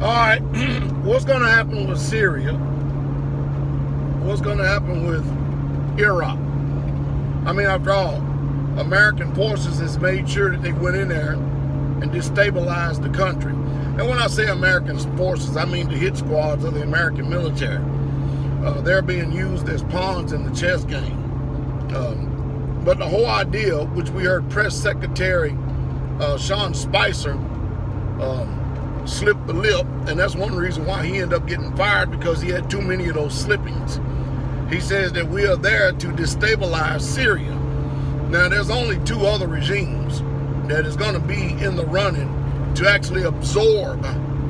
All right, what's going to happen with Syria? What's going to happen with Iraq? I mean, after all, American forces has made sure that they went in there and destabilized the country. And when I say American forces, I mean the hit squads of the American military. They're being used as pawns in the chess game. But the whole idea, which we heard Press Secretary Sean Spicer slip the lip, and that's one reason why he ended up getting fired, because he had too many of those slippings. He says that we are there to destabilize Syria. Now, there's only two other regimes that is going to be in the running to actually absorb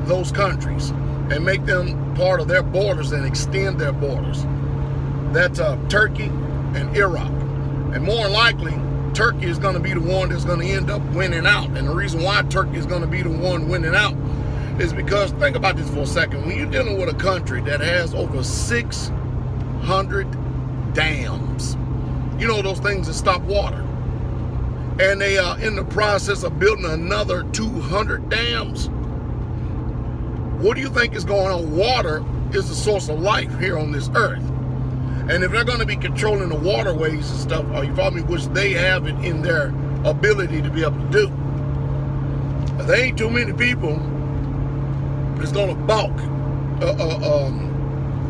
those countries and make them part of their borders and extend their borders. That's Turkey and Iraq. And more likely, Turkey is going to be the one that's going to end up winning out. And the reason why Turkey is going to be the one winning out is because, think about this for a second, when you're dealing with a country that has over 600 dams, you know, those things that stop water, and they are in the process of building another 200 dams, what do you think is going on? Water is the source of life here on this earth. And if they're going to be controlling the waterways and stuff, are you following me, which they have it in their ability to be able to do, there ain't too many people that's going to balk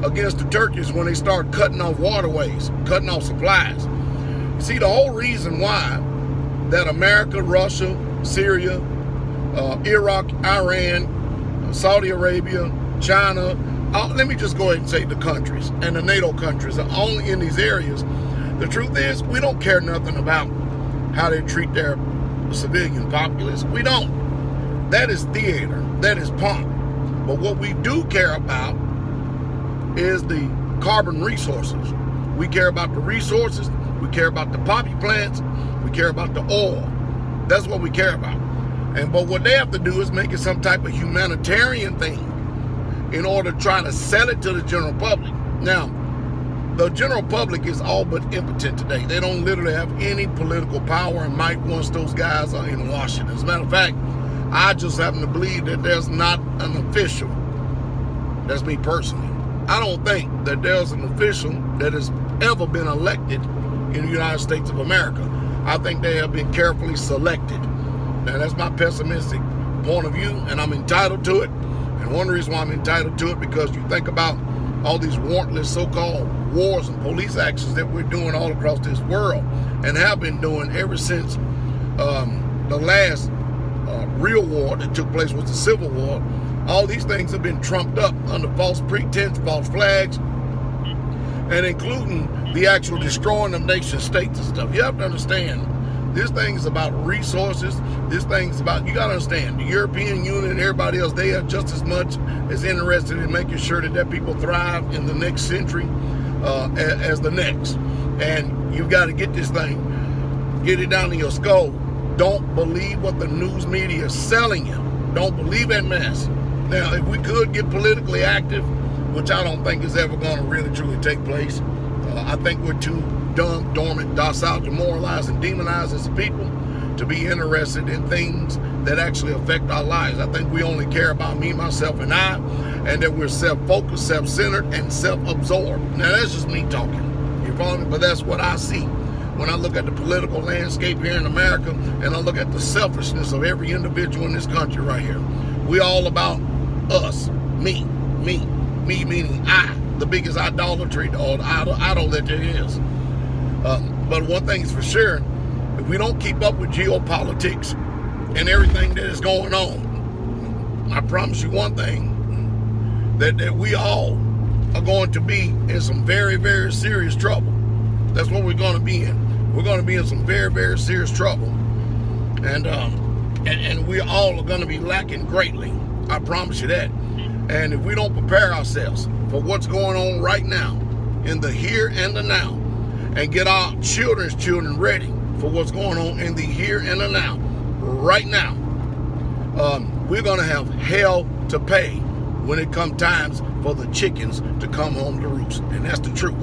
against the Turkish when they start cutting off waterways, cutting off supplies. See, the whole reason why that America, Russia, Syria, Iraq, Iran, Saudi Arabia, China, let me just go ahead and say the countries, and the NATO countries are only in these areas. The truth is, we don't care nothing about how they treat their civilian populace. We don't. That is theater. That is pomp. But what we do care about is the carbon resources. We care about the resources. We care about the poppy plants. We care about the oil. That's what we care about. But what they have to do is make it some type of humanitarian thing in order to try to sell it to the general public. Now, the general public is all but impotent today. They don't literally have any political power and might once those guys are in Washington. As a matter of fact, I just happen to believe that there's not an official, that's me personally, I don't think that there's an official that has ever been elected in the United States of America. I think they have been carefully selected. Now, that's my pessimistic point of view, and I'm entitled to it. And one reason why I'm entitled to it, because you think about all these warrantless so-called wars and police actions that we're doing all across this world and have been doing ever since the last real war that took place was the Civil War. All these things have been trumped up under false pretense, false flags, and including the actual destroying of nation states and stuff. You have to understand, this thing is about resources. This thing is about, you got to understand, the European Union and everybody else, they are just as much as interested in making sure that their people thrive in the next century as the next. And you've got to get this thing, get it down in your skull. Don't believe what the news media is selling you. Don't believe that mess. Now, if we could get politically active, which I don't think is ever going to really truly take place, I think we're too dumb, dormant, docile, demoralized, and demonized as a people to be interested in things that actually affect our lives. I think we only care about me, myself, and I, and that we're self-focused, self-centered, and self-absorbed. Now, that's just me talking. You follow me? But that's what I see when I look at the political landscape here in America, and I look at the selfishness of every individual in this country right here. We all about us, me meaning I, the biggest idolatry or idol that there is. But one thing is for sure, if we don't keep up with geopolitics and everything that is going on, I promise you one thing, that we all are going to be in some very, very serious trouble. That's what we're going to be in. We're going to be in some very, very serious trouble. And we all are going to be lacking greatly. I promise you that. And if we don't prepare ourselves for what's going on right now, in the here and the now, and get our children's children ready for what's going on in the here and the now, right now, we're going to have hell to pay when it comes times for the chickens to come home to roost. And that's the truth.